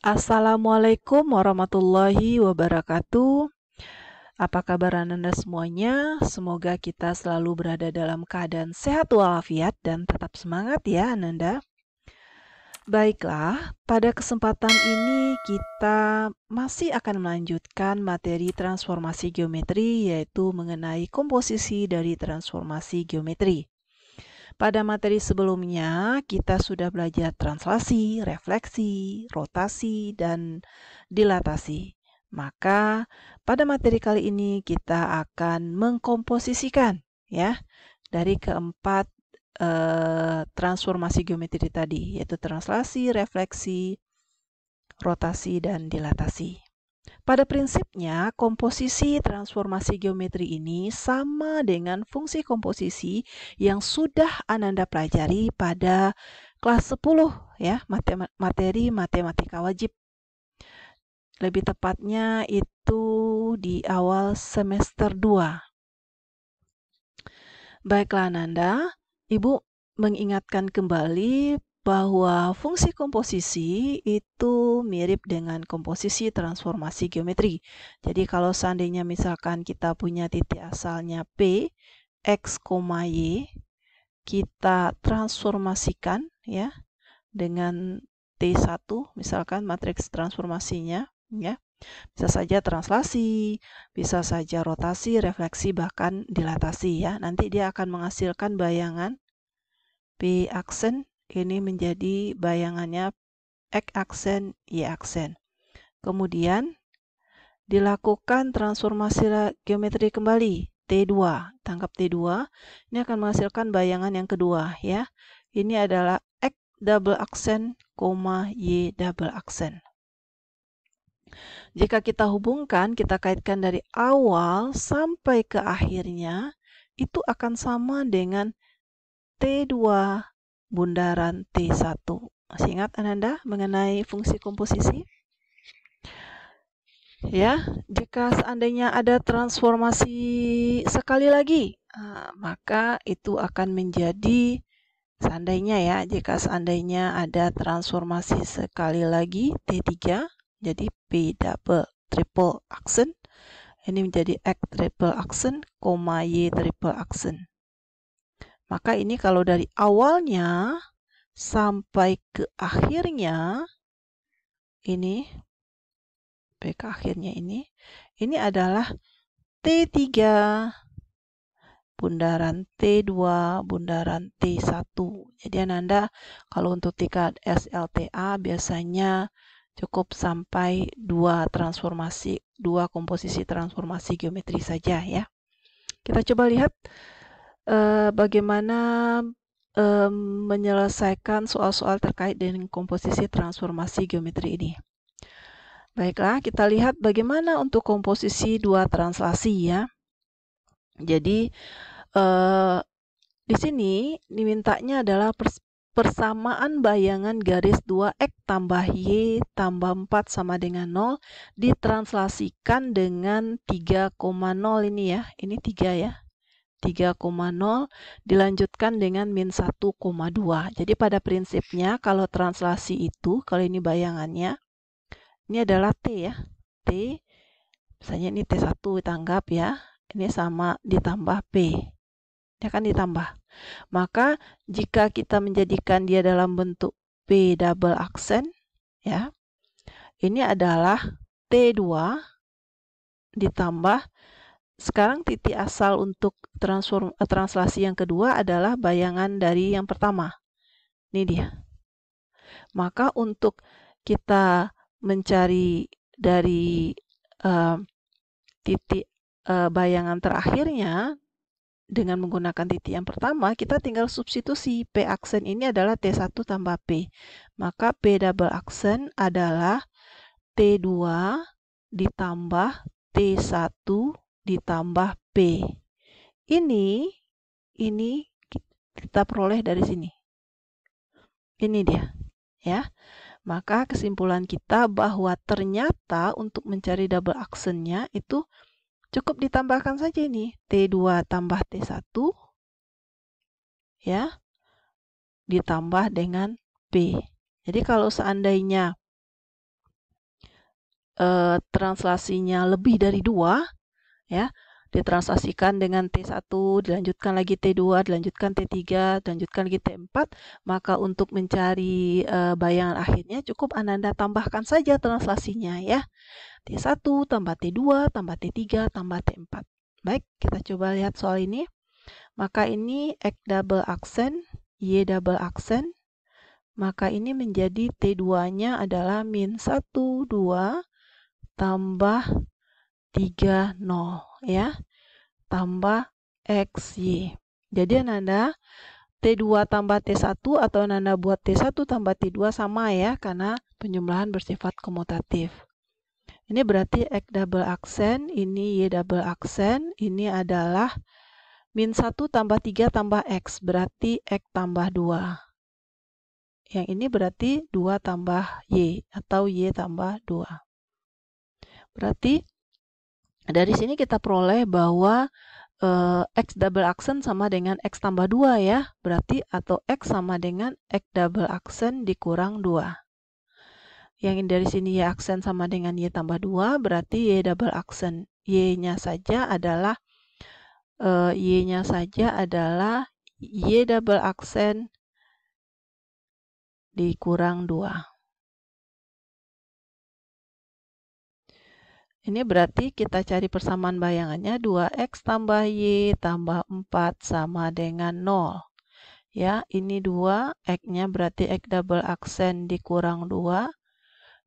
Assalamualaikum warahmatullahi wabarakatuh. Apa kabar Ananda semuanya? Semoga kita selalu berada dalam keadaan sehat walafiat dan tetap semangat ya Ananda. Baiklah, pada kesempatan ini kita masih akan melanjutkan materi transformasi geometri, yaitu mengenai komposisi dari transformasi geometri. Pada materi sebelumnya, kita sudah belajar translasi, refleksi, rotasi, dan dilatasi. Maka, pada materi kali ini kita akan mengkomposisikan ya dari keempat transformasi geometri tadi, yaitu translasi, refleksi, rotasi, dan dilatasi. Pada prinsipnya, komposisi transformasi geometri ini sama dengan fungsi komposisi yang sudah Ananda pelajari pada kelas 10 ya, materi matematika wajib. Lebih tepatnya itu di awal semester 2. Baiklah Ananda, Ibu mengingatkan kembali bahwa fungsi komposisi itu mirip dengan komposisi transformasi geometri. Jadi kalau seandainya misalkan kita punya titik asalnya P, X, Y, kita transformasikan ya dengan T1, misalkan matriks transformasinya ya. Bisa saja translasi, bisa saja rotasi, refleksi, bahkan dilatasi ya. Nanti dia akan menghasilkan bayangan P aksen. Ini menjadi bayangannya X aksen, Y aksen. Kemudian dilakukan transformasi geometri kembali, T2. Tangkap T2, ini akan menghasilkan bayangan yang kedua ya. Ini adalah X double aksen, Y double aksen. Jika kita hubungkan, kita kaitkan dari awal sampai ke akhirnya, itu akan sama dengan T2 bundaran T1. Masih ingat Ananda mengenai fungsi komposisi? Ya, jika seandainya ada transformasi sekali lagi, maka itu akan menjadi jika seandainya ada transformasi sekali lagi T3, jadi P double triple aksen, ini menjadi X triple aksen, Y triple aksen. Maka ini kalau dari awalnya sampai ke akhirnya, ini sampai ke akhirnya ini adalah T3 bundaran T2 bundaran T1. Jadi Ananda kalau untuk tingkat SLTA biasanya cukup sampai dua komposisi transformasi geometri saja ya. Kita coba lihat bagaimana menyelesaikan soal-soal terkait dengan komposisi transformasi geometri ini. Baiklah, kita lihat bagaimana untuk komposisi dua translasi ya. Jadi di sini dimintanya adalah persamaan bayangan garis 2X tambah Y tambah 4 sama dengan 0 ditranslasikan dengan 3,0 ini ya. Ini 3 ya. 3,0 dilanjutkan dengan min 1,2. Jadi pada prinsipnya kalau translasi itu, kalau ini bayangannya, ini adalah T ya. T, misalnya ini T1 ditanggap ya. Ini sama ditambah P. Dia akan ditambah. Maka jika kita menjadikan dia dalam bentuk P double aksen, ya, ini adalah T2 ditambah, sekarang titik asal untuk translasi yang kedua adalah bayangan dari yang pertama. Ini dia. Maka untuk kita mencari dari titik bayangan terakhirnya, dengan menggunakan titik yang pertama, kita tinggal substitusi. P aksen ini adalah T1 tambah P. Maka P double aksen adalah T2 ditambah T1 ditambah P. Ini kita peroleh dari sini. Ini dia, ya. Maka kesimpulan kita bahwa ternyata untuk mencari double aksennya itu cukup ditambahkan saja ini T2 tambah T1 ya ditambah dengan P. Jadi kalau seandainya translasinya lebih dari 2 ya, ditranslasikan dengan T1, dilanjutkan lagi T2, dilanjutkan T3, dilanjutkan lagi T4, maka untuk mencari bayangan akhirnya cukup Ananda tambahkan saja translasinya ya. T1 tambah T2 tambah T3 tambah T4. Baik, kita coba lihat soal ini. Maka ini X double aksen, Y double aksen. Maka ini menjadi T2-nya adalah min 1, 2 tambah 3, 0 ya. Tambah XY. Jadi Ananda T2 tambah T1 atau Ananda buat T1 tambah T2 sama ya, karena penjumlahan bersifat komutatif. Ini berarti X double aksen, ini Y double aksen, ini adalah min 1 tambah 3 tambah X, berarti X tambah 2. Yang ini berarti 2 tambah Y, atau Y tambah 2. Berarti dari sini kita peroleh bahwa X double aksen sama dengan X tambah 2 ya. Berarti atau X sama dengan X double aksen dikurang 2. Yang dari sini Y aksen sama dengan Y tambah 2, berarti Y double aksen. Y-nya saja adalah Y-nya saja adalah Y double aksen dikurang 2. Ini berarti kita cari persamaan bayangannya 2X tambah Y tambah 4 sama dengan 0. Ya, ini 2, X-nya berarti X double aksen dikurang 2,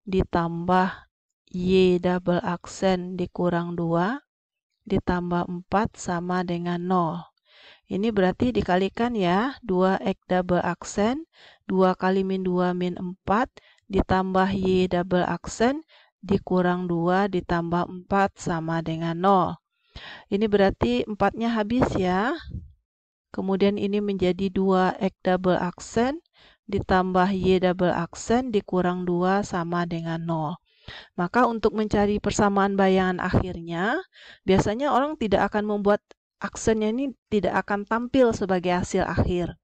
ditambah Y double aksen dikurang 2, ditambah 4 sama dengan 0. Ini berarti dikalikan ya, 2X double aksen, 2 kali min 2 min 4, ditambah Y double aksen, dikurang 2 ditambah 4 sama dengan 0. Ini berarti 4-nya habis ya. Kemudian ini menjadi 2X double aksen ditambah Y double aksen dikurang 2 sama dengan 0. Maka untuk mencari persamaan bayangan akhirnya, biasanya orang tidak akan membuat aksennya ini tidak akan tampil sebagai hasil akhir.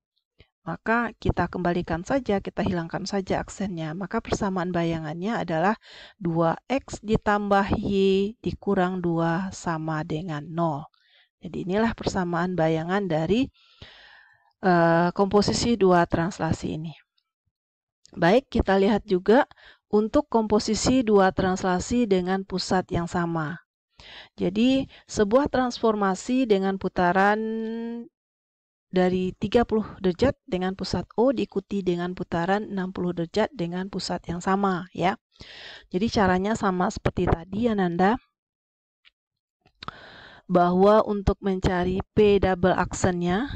Maka kita kembalikan saja, kita hilangkan saja aksennya. Maka persamaan bayangannya adalah 2X ditambah Y dikurang 2 sama dengan 0. Jadi inilah persamaan bayangan dari komposisi dua translasi ini. Baik, kita lihat juga untuk komposisi dua translasi dengan pusat yang sama. Jadi, sebuah transformasi dengan putaran dari 30 derajat dengan pusat O diikuti dengan putaran 60 derajat dengan pusat yang sama ya. Jadi caranya sama seperti tadi Ananda, bahwa untuk mencari P double aksennya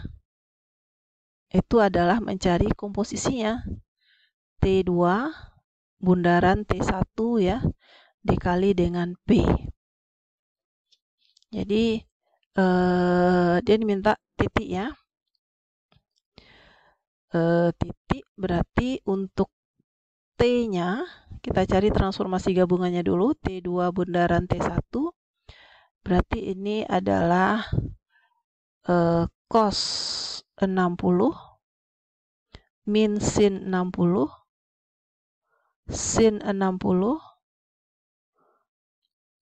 itu adalah mencari komposisinya T2 bundaran T1 ya dikali dengan P. Jadi dia diminta titik ya. Titik berarti untuk T-nya kita cari transformasi gabungannya dulu, T2 bundaran T1 berarti ini adalah cos 60 min sin 60 sin 60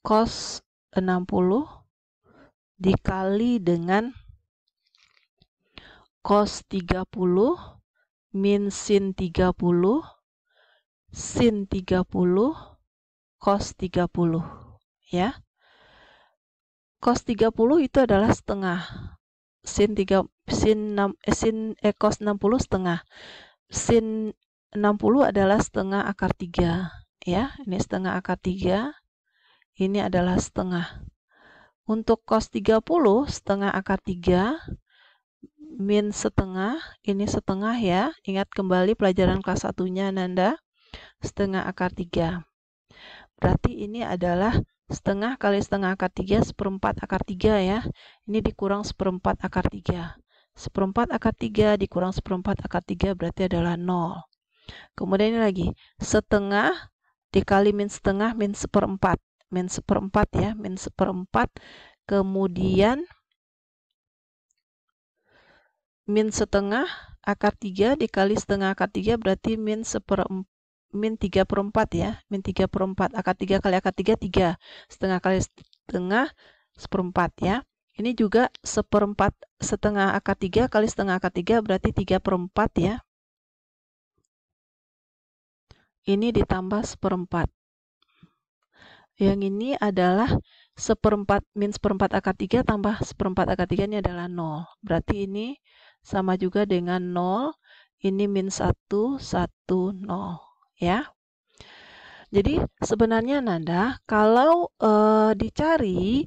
cos 60 dikali dengan cos 30 min sin 30 sin 30 cos 30 ya. Cos 30 itu adalah setengah. Cos 60 setengah. Sin 60 adalah setengah akar 3 ya. Ini setengah akar 3. Ini adalah setengah. Untuk cos 30 setengah akar 3 min setengah, ini setengah ya. Ingat kembali pelajaran kelas 1-nya Nanda, setengah akar 3. Berarti ini adalah setengah kali setengah akar 3, seperempat akar 3 ya. Ini dikurang seperempat akar 3. Seperempat akar 3 dikurang seperempat akar 3 berarti adalah 0. Kemudian ini lagi, setengah dikali min setengah min seperempat. Min seperempat ya, min seperempat. Kemudian min setengah akar 3 dikali setengah akar 3 berarti min 3/4 ya. Min 3/4. Akar 3 kali akar 3, 3. Setengah kali setengah, seperempat ya. Ini juga seperempat, setengah akar 3 kali setengah akar 3 berarti 3/4 ya. Ini ditambah seperempat. Yang ini adalah seperempat min seperempat akar 3 tambah seperempat akar 3 ini adalah 0. Berarti ini sama juga dengan 0. Ini min 1, 1, 0. Ya. Jadi sebenarnya Nanda, kalau dicari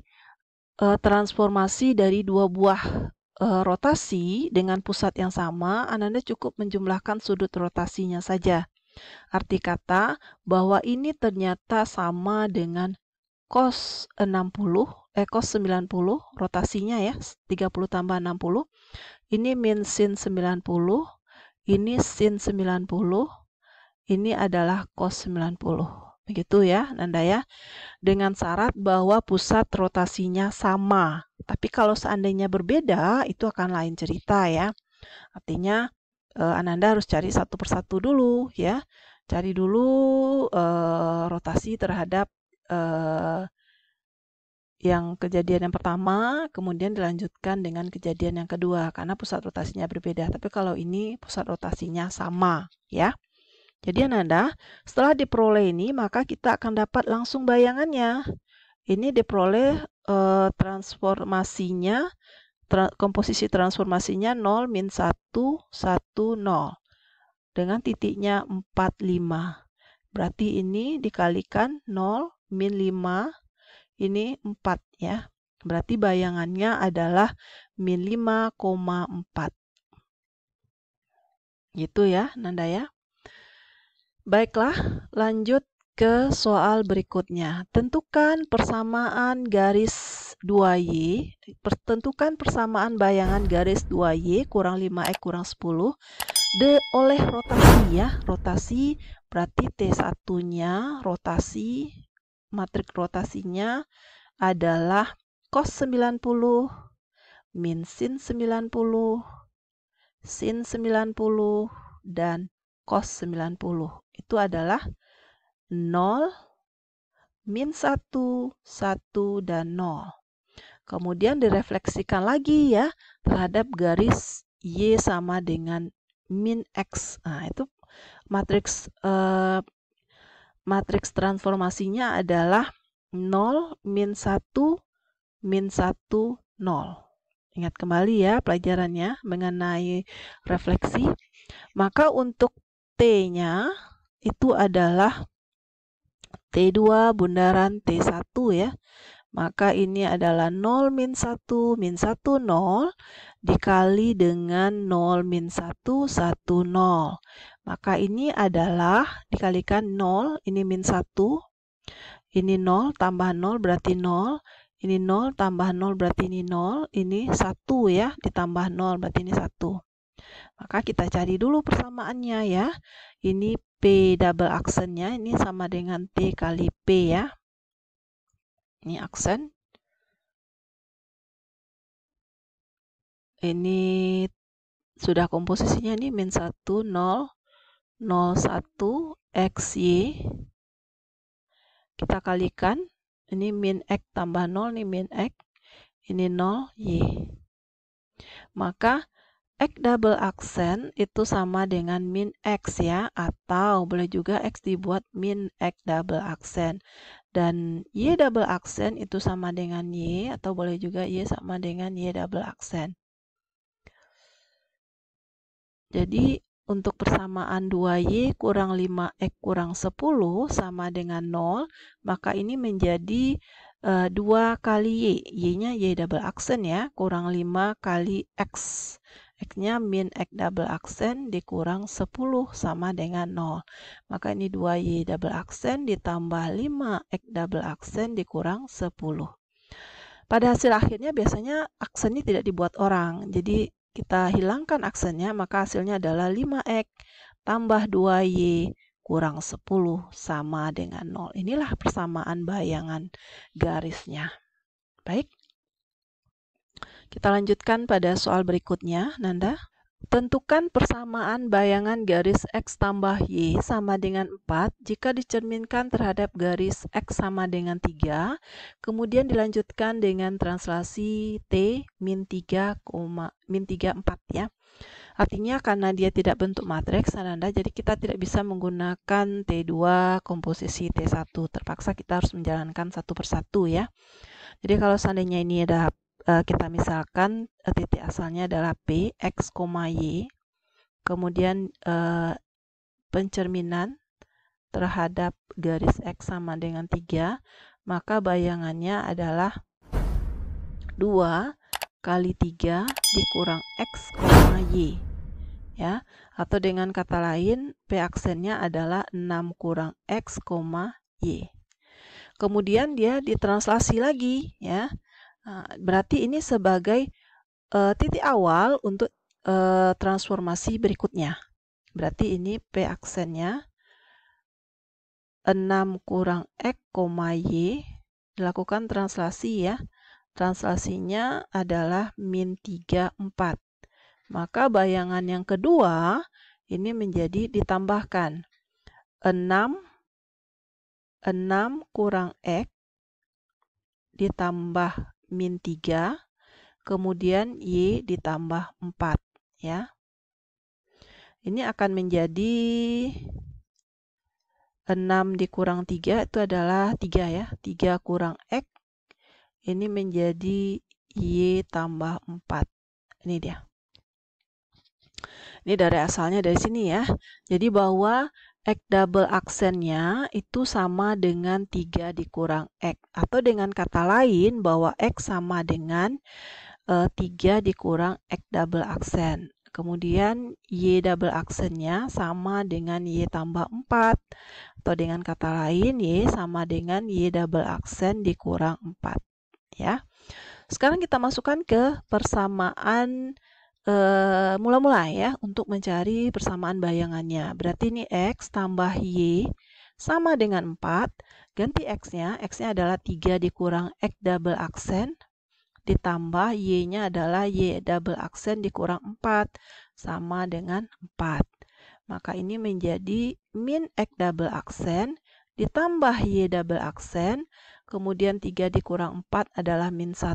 transformasi dari dua buah rotasi dengan pusat yang sama, Ananda cukup menjumlahkan sudut rotasinya saja. Arti kata bahwa ini ternyata sama dengan cos 90, cos 90, rotasinya ya, 30 tambah 60. Ini min sin 90, ini sin 90, ini adalah cos 90. Begitu ya, Nanda ya. Dengan syarat bahwa pusat rotasinya sama. Tapi kalau seandainya berbeda, itu akan lain cerita ya. Artinya Ananda harus cari satu persatu dulu ya. Cari dulu rotasi terhadap yang kejadian yang pertama, kemudian dilanjutkan dengan kejadian yang kedua karena pusat rotasinya berbeda. Tapi kalau ini pusat rotasinya sama ya. Jadi Ananda, setelah diperoleh ini maka kita akan dapat langsung bayangannya. Ini diperoleh transformasinya, komposisi transformasinya 0, min 1, 1, 0. Dengan titiknya 4, 5. Berarti ini dikalikan 0, min 5, ini 4 ya. Berarti bayangannya adalah min 5,4. Gitu ya, Nanda ya. Baiklah, lanjut ke soal berikutnya. Tentukan persamaan garis 2Y. Tentukan persamaan bayangan garis 2Y kurang 5X kurang 10 oleh rotasi ya. Rotasi berarti T1-nya, rotasi, matriks rotasinya adalah cos 90, min sin 90, sin 90, dan cos 90. Itu adalah 0, min 1, 1, dan 0. Kemudian direfleksikan lagi ya terhadap garis Y sama dengan min X. Nah, itu matriks transformasinya adalah 0, min 1, min 1, 0. Ingat kembali ya pelajarannya mengenai refleksi. Maka untuk T-nya itu adalah T2 bundaran T1 ya. Maka ini adalah 0 min 1 min 1 0 dikali dengan 0 min 1 1 0. Maka ini adalah dikalikan 0, ini min 1, ini 0 tambah 0 berarti 0, ini 0 tambah 0 berarti ini 0, ini 1 ya ditambah 0 berarti ini 1. Maka kita cari dulu persamaannya ya. Ini P double aksennya ini sama dengan T kali P ya. Ini aksen. Ini sudah komposisinya ini min 1, 0, 0, 1, XY. Kita kalikan. Ini min X tambah 0, ini min X. Ini 0, Y. Maka X double aksen itu sama dengan min X ya, atau boleh juga X dibuat min X double aksen. Dan Y double aksen itu sama dengan Y, atau boleh juga Y sama dengan Y double aksen. Jadi untuk persamaan 2Y kurang 5X kurang 10 sama dengan 0, maka ini menjadi 2 kali Y. Y-nya Y double aksen ya, kurang 5 kali X. X-nya min X double aksen dikurang 10 sama dengan 0. Maka ini 2Y double aksen ditambah 5 X double aksen dikurang 10. Pada hasil akhirnya biasanya aksen ini tidak dibuat orang. Jadi kita hilangkan aksennya, maka hasilnya adalah 5X tambah 2Y kurang 10 sama dengan 0. Inilah persamaan bayangan garisnya. Baik. Kita lanjutkan pada soal berikutnya, Nanda. Tentukan persamaan bayangan garis X tambah Y sama dengan 4 jika dicerminkan terhadap garis X sama dengan 3, kemudian dilanjutkan dengan translasi T min 3, 4 ya. Artinya karena dia tidak bentuk matriks, Nanda, jadi kita tidak bisa menggunakan T2 komposisi T1. Terpaksa kita harus menjalankan satu persatu ya. Jadi kalau seandainya ini ada kita misalkan titik asalnya adalah P, X, Y, kemudian pencerminan terhadap garis X sama dengan 3, maka bayangannya adalah 2 kali 3 dikurang X, Y. Ya, atau dengan kata lain, P aksennya adalah 6 kurang X, Y. Kemudian dia ditranslasi lagi ya. Berarti ini sebagai titik awal untuk transformasi berikutnya. Berarti ini P aksennya 6 kurang X, Y. Dilakukan translasi ya. Translasinya adalah min 3, 4. Maka bayangan yang kedua ini menjadi ditambahkan 6 kurang X ditambah min 3, kemudian Y ditambah 4 ya. Ini akan menjadi 6 dikurang 3 itu adalah 3 ya. 3 kurang X ini menjadi Y tambah 4. Ini dia. Ini dari asalnya dari sini ya. Jadi bahwa X double aksennya itu sama dengan 3 dikurang X. Atau dengan kata lain bahwa X sama dengan 3 dikurang X double aksen. Kemudian Y double aksennya sama dengan Y tambah 4. Atau dengan kata lain Y sama dengan Y double aksen dikurang 4. Ya. Sekarang kita masukkan ke persamaan mula-mula ya, untuk mencari persamaan bayangannya. Berarti ini X tambah Y sama dengan 4. Ganti X-nya. X-nya adalah 3 dikurang X double aksen. Ditambah Y-nya adalah Y double aksen dikurang 4. Sama dengan 4. Maka ini menjadi min X double aksen. Ditambah Y double aksen. Kemudian 3 dikurang 4 adalah min 1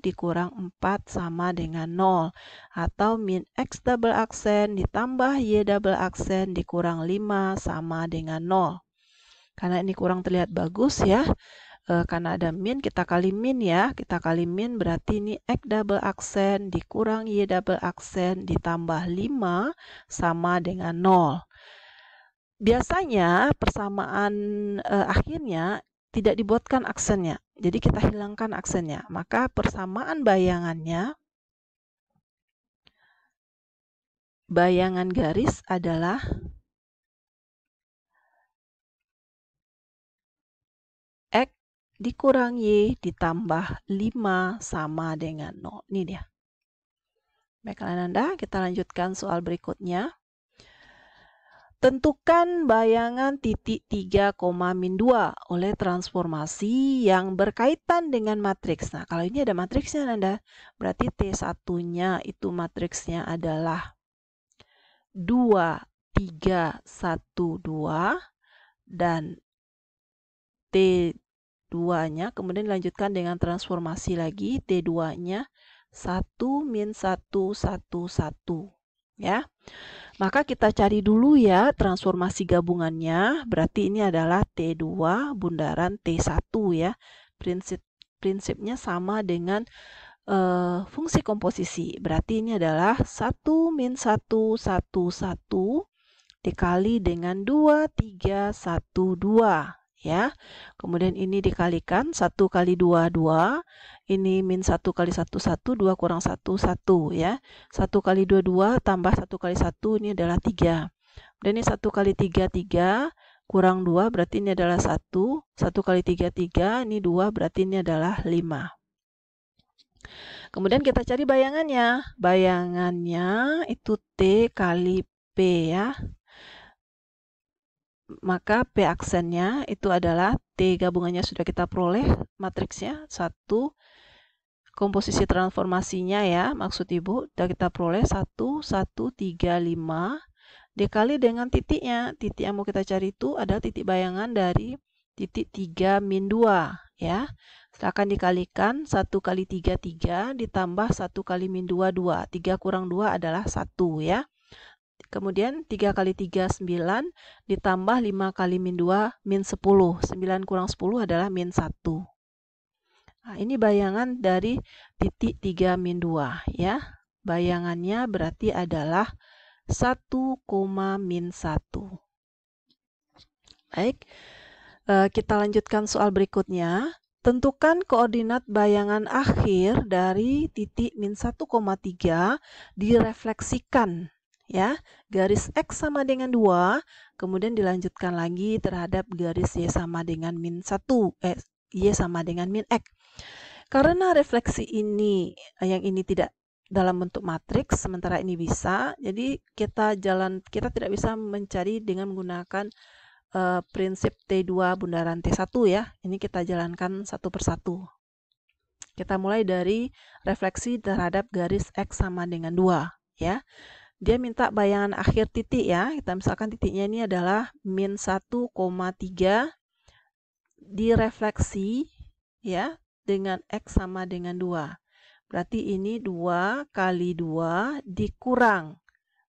dikurang 4 sama dengan 0. Atau min X double aksen ditambah Y double aksen dikurang 5 sama dengan 0. Karena ini kurang terlihat bagus ya. Karena ada min, kita kali min ya. Kita kali min berarti ini X double aksen dikurang Y double aksen ditambah 5 sama dengan 0. Biasanya persamaan akhirnya tidak dibuatkan aksennya. Jadi kita hilangkan aksennya. Maka persamaan bayangannya, bayangan garis adalah X dikurang Y ditambah 5 sama dengan 0. Ini dia. Baiklah Nanda, kita lanjutkan soal berikutnya. Tentukan bayangan titik 3, min 2 oleh transformasi yang berkaitan dengan matriks. Nah, kalau ini ada matriksnya, Nanda. Berarti T1-nya itu matriksnya adalah 2, 3, 1, 2. Dan T2-nya kemudian dilanjutkan dengan transformasi lagi. T2-nya 1, min 1, 1, 1. Ya. Maka kita cari dulu ya transformasi gabungannya. Berarti ini adalah T2 bundaran T1 ya. Prinsipnya sama dengan fungsi komposisi. Berarti ini adalah 1 min 1, 1, 1 dikali dengan 2, 3, 1, 2. ya. Kemudian ini dikalikan 1 kali 2, 2. Ini min 1 kali 1, 1. 2 kurang 1, 1 ya. 1 kali 2, 2. Tambah 1 kali 1, ini adalah 3. Dan ini 1 kali 3, 3. Kurang 2, berarti ini adalah 1. 1 kali 3, 3. Ini 2, berarti ini adalah 5. Kemudian kita cari bayangannya. Bayangannya itu T kali P ya. Maka P aksennya itu adalah T gabungannya sudah kita peroleh matriksnya 1, komposisi transformasinya ya, maksud Ibu sudah kita peroleh 1, 1, 3, 5 dikali dengan titiknya. Titik yang mau kita cari itu adalah titik bayangan dari titik 3 min 2 ya. Silakan dikalikan 1 kali 3, 3 ditambah 1 kali min 2, 2. 3 kurang 2 adalah 1 ya. Kemudian 3 kali 3, 9, ditambah 5 kali min 2, min 10. 9 kurang 10 adalah min 1. Nah, ini bayangan dari titik 3 min 2 ya. Bayangannya berarti adalah 1, min 1. Baik, kita lanjutkan soal berikutnya. Tentukan koordinat bayangan akhir dari titik min 1,3 direfleksikan. Ya, garis X sama dengan 2, kemudian dilanjutkan lagi terhadap garis Y sama dengan min 1, Y sama dengan min X. Karena refleksi ini, yang ini tidak dalam bentuk matriks, sementara ini bisa, jadi kita tidak bisa mencari dengan menggunakan prinsip T2 bundaran T1 ya. Ini kita jalankan satu persatu. Kita mulai dari refleksi terhadap garis X sama dengan 2 ya. Dia minta bayangan akhir titik ya. Kita misalkan titiknya ini adalah min 1,3 direfleksi ya dengan X sama dengan 2. Berarti ini 2 kali 2 dikurang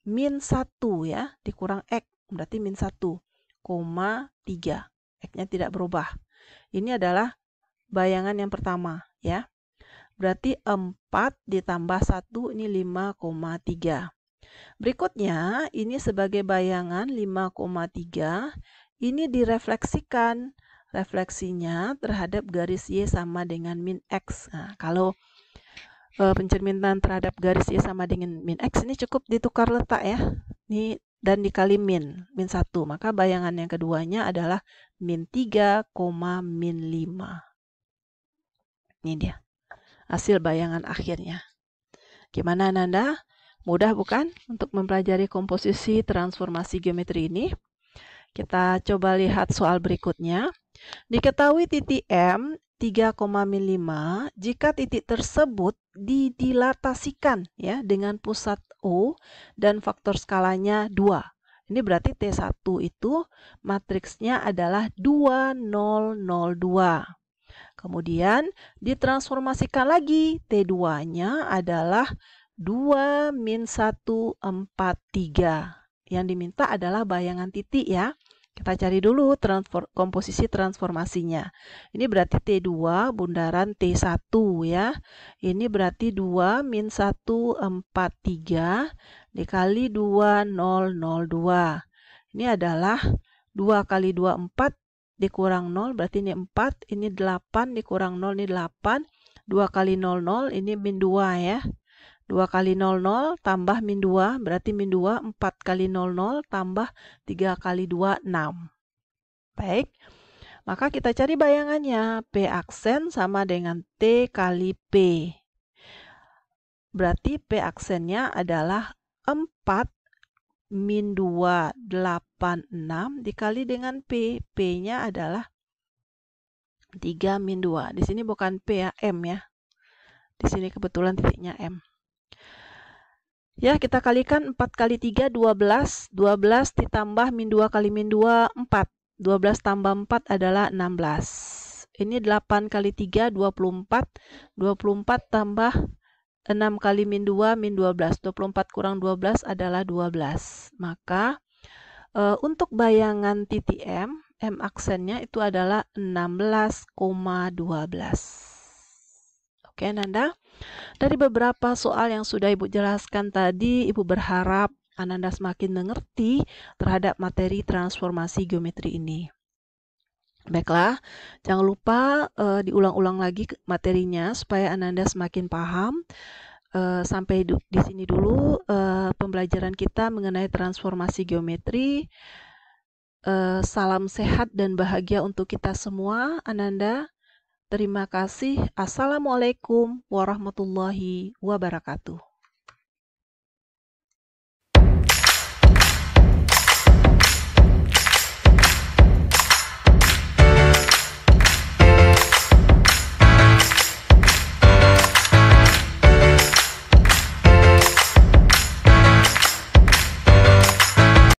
min 1 ya, dikurang X. Berarti min 1,3. X-nya tidak berubah. Ini adalah bayangan yang pertama ya. Berarti 4 ditambah 1 ini 5,3. Berikutnya, ini sebagai bayangan 5,3, ini direfleksikan. Refleksinya terhadap garis Y sama dengan min X. Nah, kalau pencerminan terhadap garis Y sama dengan min X ini cukup ditukar letak ya. Ini dan dikali min 1. Maka bayangan yang keduanya adalah min 3, min 5. Ini dia hasil bayangan akhirnya. Gimana Nanda? Mudah bukan untuk mempelajari komposisi transformasi geometri ini? Kita coba lihat soal berikutnya. Diketahui titik M 3,5 jika titik tersebut didilatasikan ya dengan pusat O dan faktor skalanya 2. Ini berarti T1 itu matriksnya adalah 2, 0, 0, 2. Kemudian ditransformasikan lagi, T2-nya adalah 2, min 1, 4, 3. Yang diminta adalah bayangan titik ya. Kita cari dulu komposisi transformasinya. Ini berarti T2 bundaran T1 ya. Ini berarti 2, min 1, 4, 3 dikali 2, 0, 0, 2. Ini adalah 2 kali 2, 4 dikurang 0, berarti ini 4. Ini 8 dikurang 0, ini 8. 2 kali 0, 0, ini min 2 ya. 2 kali 0, 0 tambah min 2, berarti min 2, 4 kali 0, 0 tambah 3 kali 2, 6. Baik, maka kita cari bayangannya. P aksen sama dengan T kali P. Berarti P aksennya adalah 4 min 2, 8, 6 dikali dengan P. P-nya adalah 3 min 2. Di sini bukan P ya, M ya. Di sini kebetulan titiknya M. Ya, kita kalikan 4 kali 3, 12. 12 ditambah min 2 kali min 2, 4. 12 tambah 4 adalah 16. Ini 8 kali 3, 24. 24 tambah 6 kali min 2, min 12. 24 kurang 12 adalah 12. Maka untuk bayangan titik M, M aksennya itu adalah 16,12. Oke, Nanda. Dari beberapa soal yang sudah Ibu jelaskan tadi, Ibu berharap Ananda semakin mengerti terhadap materi transformasi geometri ini. Baiklah, jangan lupa diulang-ulang lagi materinya supaya Ananda semakin paham. Sampai di sini dulu pembelajaran kita mengenai transformasi geometri. Salam sehat dan bahagia untuk kita semua, Ananda. Terima kasih. Assalamualaikum warahmatullahi wabarakatuh.